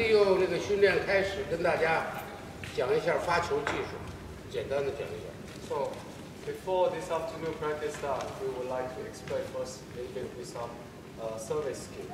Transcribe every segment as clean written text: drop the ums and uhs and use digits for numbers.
利用这个训练开始跟大家讲一下发球技术，简单的讲一下。So, before this afternoon practice start, we would like to explain first a little bit with some service skill.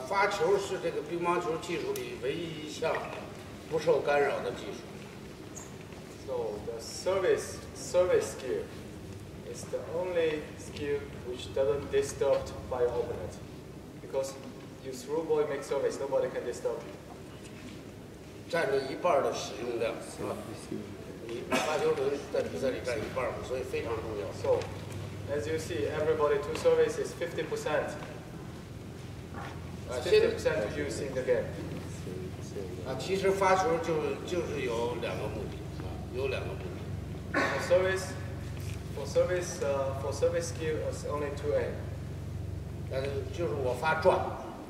发球是这个乒乓球技术里唯一一项不受干扰的技术。So the service skill is the only skill which doesn't disturb by your opponent, because you throw ball, you make service, nobody can disturb you. 占着一半的使用量，是吧？你发球轮在比赛里占一半，所以非常重要。So, as you see, everybody to service is 50%. 50% to use in the game. 其实发球就是有两个目的，有两个目的。For service skill is only two aim. 就是我发转，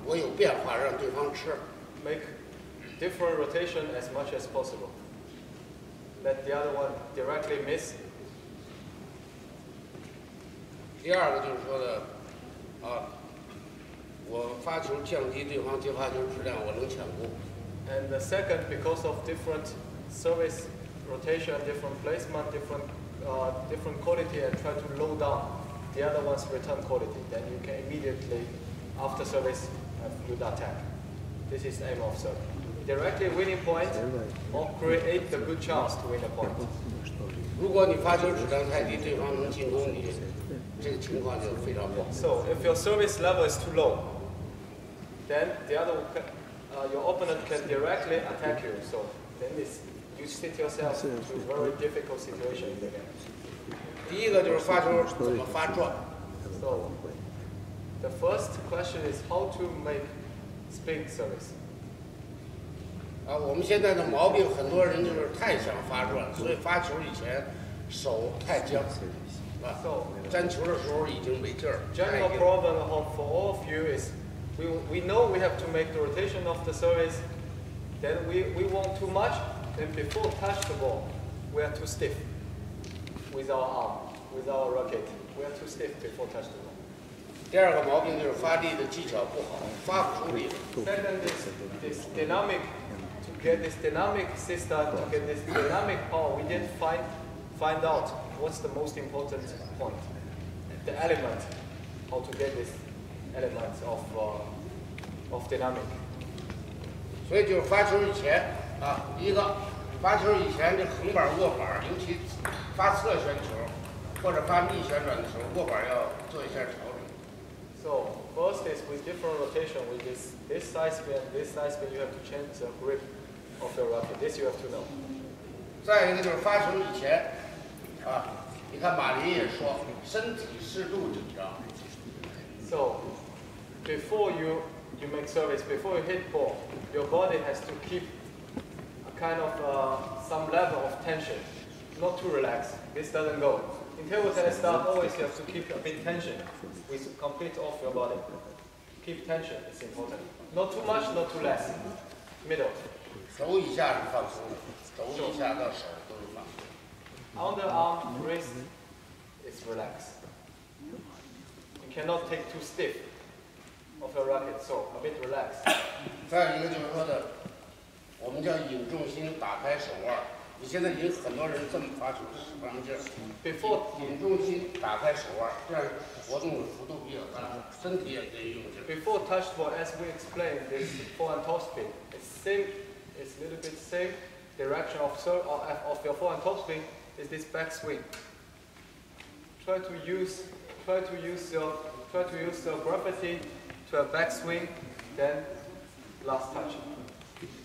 我有变化让对方吃。Make different rotation as much as possible. Let the other one directly miss. 第二个就是说的，我发球降低对方接发球质量，我能抢攻。And the second, because of different service rotation, different placement, different quality, and try to low down the other one's return quality, then you can immediately, after service, have good attack. This is the aim of serve. Directly winning point or create the good chance to win a point. 如果你发球质量太低，对方能进攻你，这个情况就非常不好。So if your service level is too low, then your opponent can directly attack you. So then you sit yourself to a very difficult situation in the game. 第一个就是发球怎么发转。So the first question is how to make spin service. 我们现在的毛病，很多人就是太想发转，所以发球以前手太僵，粘球的时候已经没劲儿。General problem for all of you is we know we have to make the rotation of the service, then we want too much, then before touch the ball, we are too stiff with our arm, with our racket. We are too stiff before touch the ball. 第二个毛病就是发力的技巧不好，发不出力。Second is this dynamic. To get this dynamic system, to get this dynamic power, we didn't find out what's the most important point, the element, how to get this element of dynamic. 所以就是发球以前第一个发球以前这横板握板，尤其发侧旋球或者发逆旋转的时候，握板要做一下调整。So first is with different rotation, with this side spin, you have to change the grip of your racket. This you have to know. 再一个就是发球以前你看马林也说，身体适度紧张。So before you make service, before you hit ball, your body has to keep a kind of some level of tension, not too relaxed. This doesn't go. In table tennis start, always you have to keep a bit tension with complete off your body. Keep tension, it's important. Not too much, not too less. Middle. 手以下是放松的，手以下到手都是放松。Underarm, wrist is relaxed. You cannot take too stiff of your racket, so a bit relaxed. 再一个就是说的，我们叫引重心，打开手腕。你现在已经很多人这么发球，使上劲儿。Before 引重心，打开手腕，这样活动的幅度比较大，身体也可以用劲。Before touch ball, as we explained, this forehand topspin. It's a little bit same direction of your forehand topspin is this backswing. Try to use your gravity to a backswing, then last touch.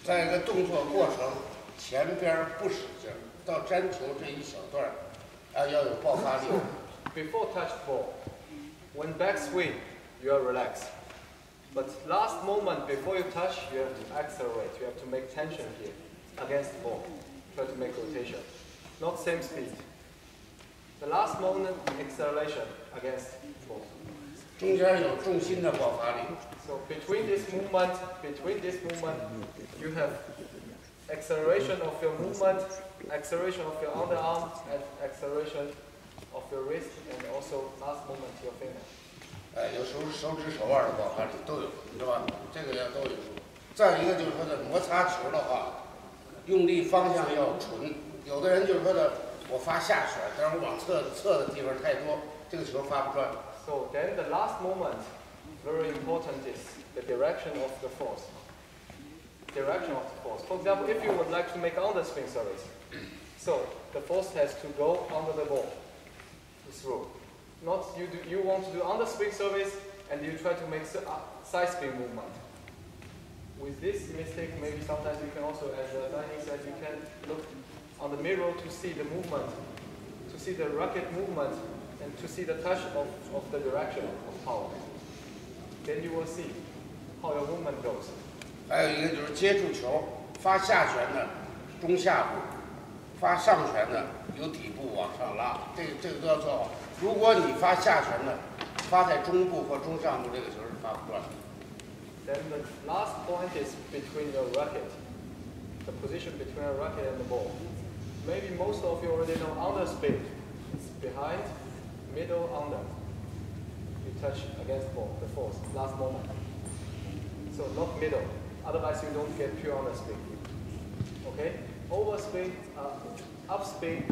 在一个动作过程，前边不使劲，到粘球这一小段，要有爆发力。Before touch ball, when backswing, you are relaxed. But last moment before you touch, you have to accelerate. You have to make tension here against the ball. Try to make rotation. Not same speed. The last moment, acceleration against the ball. 中间有重心的爆发力。So between this movement, you have acceleration of your movement, acceleration of your underarm, and acceleration of your wrist, and also last moment your finger. 有手指手腕的爆发力都有，是吧？这个要都有。再一个就是说的摩擦球的话，用力方向要纯。有的人就是说的，我发下旋，但是我往侧的地方太多，这个球发不转。So then the last moment, very important is the direction of the force. Direction of the force. For example, if you would like to make underspin service, so the force has to go under the ball, through. Not you want to do underspin service and you try to make side spin movement. With this mistake, maybe sometimes you can also, as Danny said, you can look on the mirror to see the movement, to see the racket movement, and to see the touch of the direction of power. Then you will see how your movement goes. 还有一个就是接触球，发下旋的中下部，发上旋的由底部往上拉，这个都要做好。如果你发下旋的，发在中部或中上部，这个球是发不转的。Then the last point is between your racket, the position between your racket and the ball. Maybe most of you already know underspin. It's behind, middle, under. You touch against the ball, the force, last moment. So not middle, otherwise you don't get pure underspin. Okay? Overspin, upspin,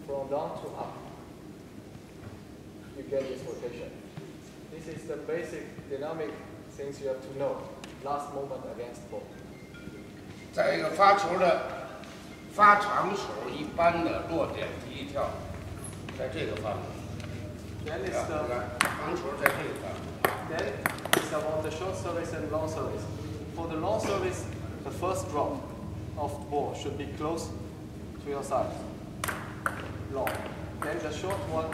from down to up. You get this rotation. This is the basic dynamic things you have to know. Last moment against ball. 再一个发球的发长球一般的落点第一跳，在这个范围。Then it's the 长球在这个范围。Then it's about the short service and long service. For the long service, the first drop of the ball should be close to your side. Long. Then the short one.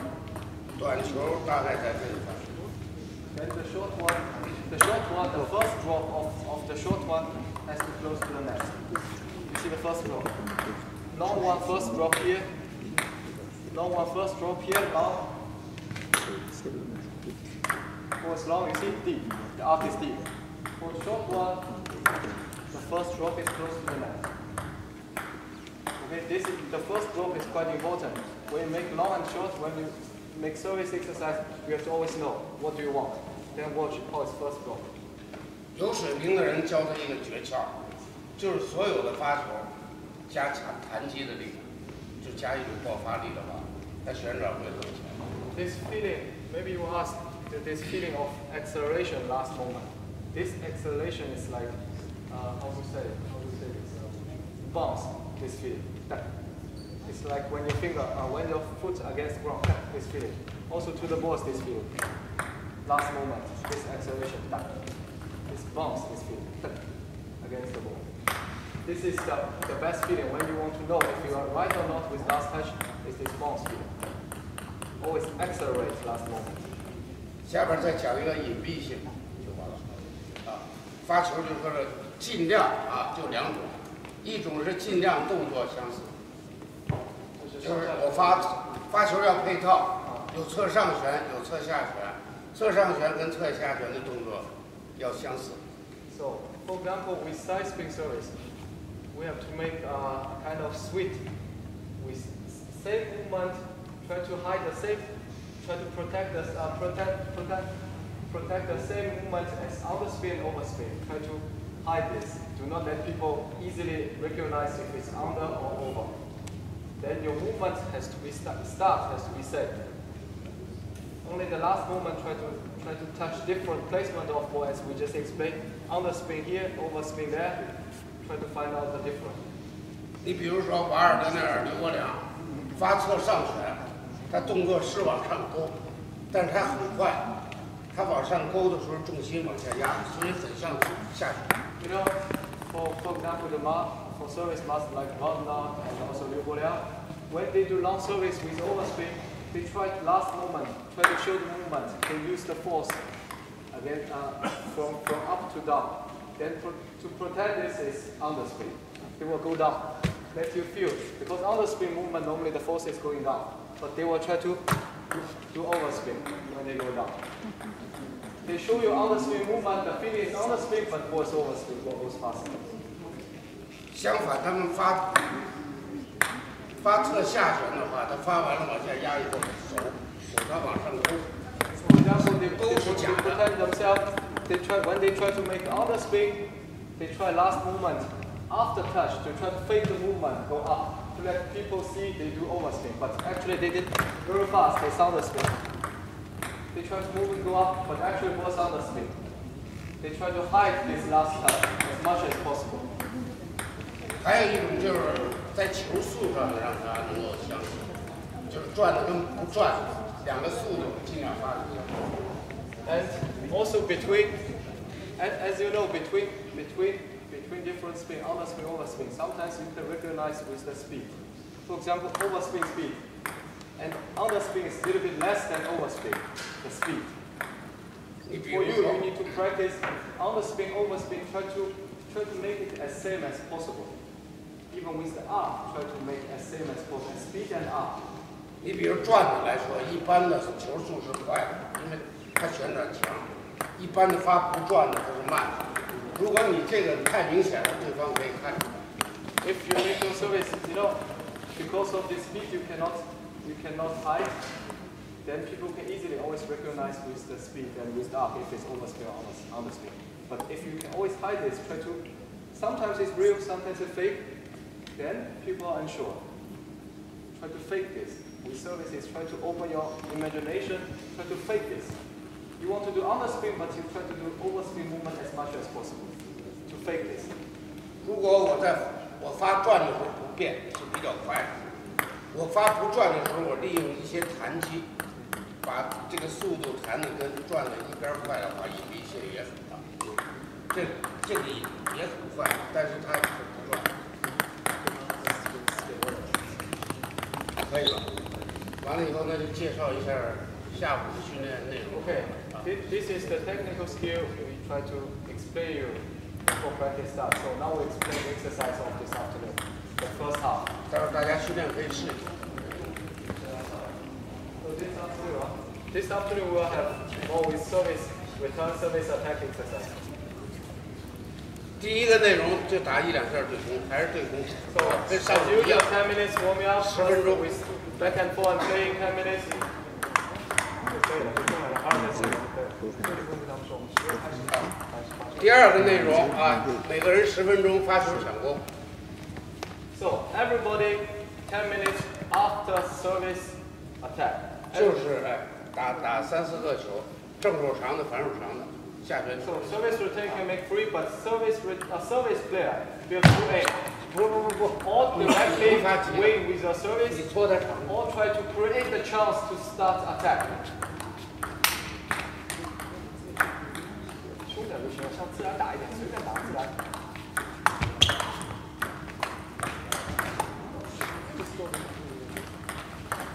短球大概在这个范围。Then the short one, the first drop of the short one has to close to the net. You see the first drop. Long one first drop here. Long one first drop here. Long. For as long, you see deep. The arc is deep. For the short one, the first drop is close to the net. Okay, the first drop is quite important. When you make long and short, when you make service exercise, you have to always know what do you want. Then watch how it's first drop. 有水平的人教他一个诀窍，就是所有的发球加强弹击的力，就加一种爆发力的话，它旋转会更强。This feeling, maybe you ask, this feeling of acceleration last moment. This acceleration is like, how to say this? Bounce. This feeling. It's like when your foot against ground. This feeling. Also to the balls, this feeling. Last moment, this acceleration. This bounce, this feeling. Against the ball. This is the best feeling when you want to know if you are right or not with last touch. Is this bounce feeling. Always accelerate last moment. 下边再讲一个隐蔽性就完了。发球就说是尽量就两种，一种是尽量动作相似，就是我发球要配套，有侧上旋，有侧下旋，侧上旋跟侧下旋的动作要相似。So, for example, with side spin service, we have to make a kind of sweep with same movement, try to hide the same, try to protect the same movement as underspin, overspin. Try to hide this. Do not let people easily recognize if it's under or over. Then your movement has to be start has to be set. Only the last moment try to touch different placement of ball as we just explained. Underspin here, overspin there. Try to find out the difference. 你比如说瓦尔德内尔刘国梁发侧上旋，他动作是往上勾，但是他很快，他往上勾的时候重心往下压，所以很像下旋。You know, for example, for service masters like Wagner and also Liu Guoliang, when they do long service with overspin, they try to last moment, try to show the movement. They use the force again from up to down. Then to protect this is underspin. They will go down. Let you feel, because underspin movement normally the force is going down, but they will try to do overspin when they go down. They show you underspin movement, the feeling is underspin, but was overspin, goes faster. 相反，他们发侧下旋的话，他发完了往下压以后，手他往上勾。For example, they protect themselves. When they try to make underspin, they try last movement after touch to try to fake the movement, go up, to let people see they do overspin. But actually they did very fast, they sound the spin. They try to move and go up, but actually it was on the spin. They try to hide this last touch as much as possible. 还有一种就是在球速上让它能够相似，就是转的跟不转两个速度尽量发生。And also between, as you know, between different spin, underspin, overspin, sometimes you can recognize with the speed. For example, overspin speed. And underspin is a little bit less than overspin, the speed. For you, you need to practice underspin, overspin, try to make it as same as possible. Even with the arm, try to make as same as possible, speed and arm. 你比如转的来说，一般的球速是快的，因为它旋转强；一般的发不转的它是慢的。如果你这个太明显了，对方可以看出。If you make your service, you know, because of this speed, you cannot hide. Then people can easily always recognize with the speed and with the arm if it's overspin or underspin. But if you can always hide this, try to. Sometimes it's real, sometimes it's fake. Then people are unsure. Try to fake this. With services, try to open your imagination. Try to fake this. You want to do underspin, but you try to do overspin movement as much as possible. To fake this. 如果我发转的时候不变，是比较快的。我发不转的时候，我利用一些弹机，把这个速度弹的跟转的一边快的话，隐蔽性也很大。这个也很快，但是它不转。可以了。完了以后，那就介绍一下下午的训练内容。Okay, this is the technical skill we try to explain you before practice starts. So now we explain the exercise of this afternoon, the first half. 待会儿大家训练可以试一下。So this afternoon we will have more with service, return service attack exercise. 第一个内容就打一两下对攻，还是对攻。跟上 As 午一 usual, 样。 10 minutes warming up. 10分钟。 With back and forth and playing 10 minutes. 第二个内容啊，每个人10分钟发球抢攻。So everybody 10 minutes after service attack. 就是打3、4个球，正手长的、反手长的，下旋球。 So service return can make 3, but service player you have to aim. 不， Or directly win with your 你 service, 拖他长。 or try to create the chance to start attack. 凶点就行了，像自然打一点，随便打自然。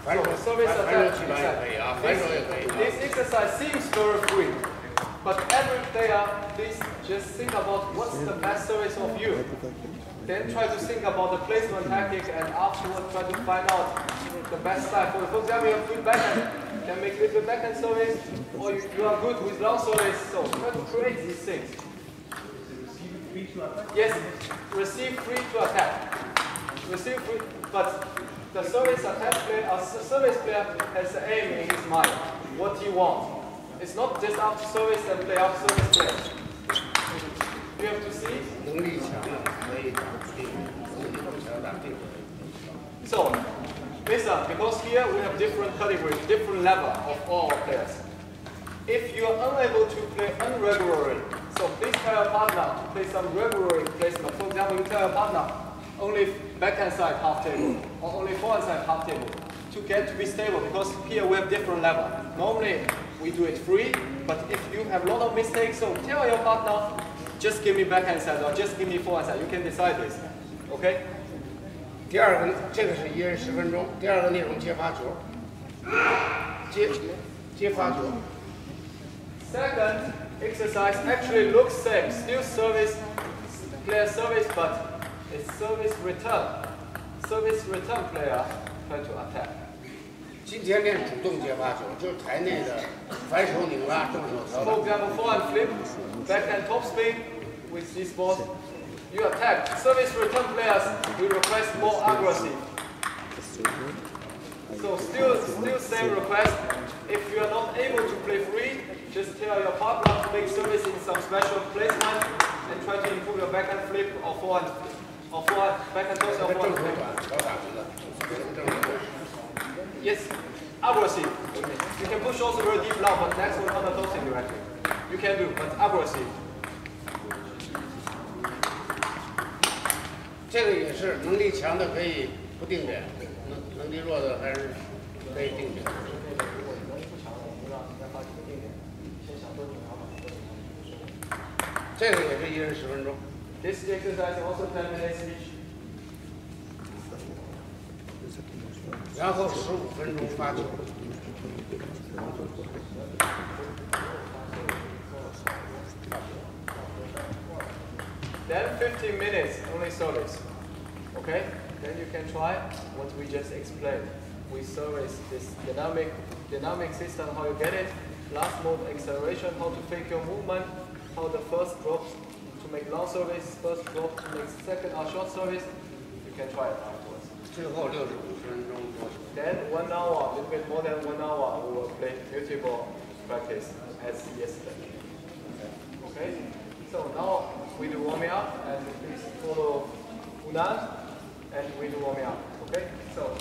反手基本上也可以啊，反手也可以。 This exercise seems very free, but every player, please just think about what's the best service of you. Then try to think about the placement tactic, and afterward try to find out the best style. For example, you have good backhand, can make little backhand service, or you are good with long service. So try to create these things. Yes, receive free to attack. Receive free, but the service attack player, service player has the aim in his mind, what he wants. It's not just after service and play after service player. You have to see. 能力强的可以打定，能力不强打定。 So, listen, because here we have different categories, different level of all players. If you are unable to play unregularly, so please tell your partner to play some regular placement. For example, you tell your partner only backhand side half table, or only forehand side half table, to get to be stable, because here we have different level. Normally, we do it free, but if you have a lot of mistakes, so tell your partner, just give me backhand side or just give me forehand side. You can decide this, okay? 第二个，这个是一人10分钟。第二个内容接发球，接发球。 Second exercise actually looks same, still service, player service, but it's service return. Service return player try to attack. 今天练主动接发球，就是台内的反手拧拉、正手调 For 整。 example, forehand flip, backhand top spin with this ball. You attack. Service return players will request more aggressive. So still same request. If you are not able to play free, just tell your partner to make service in some special placement. and try to improve your backhand flip or backhand toss or forehand flip. Yes, aggressive. You can push also very deep low, but next one counter tossing directly. You can do, but aggressive. 这个也是能力强的可以不定点，能力弱的还是可以定点。这个也是1人10分钟。This exercise also 10 minutes each. 然后15分钟发球。Then 15 minutes only service. Okay? Then you can try what we just explained. We service this dynamic system, how you get it. Last move acceleration, how to fake your movement, how the first drop to make long service, first drop to make second or short service. You can try it afterwards. 最后65分钟多球。 Then 1 hour, a little bit more than 1 hour, we will play multiple practice as yesterday. Okay? So now we do warming up, and please follow Unan, and we do warming up. Okay? So.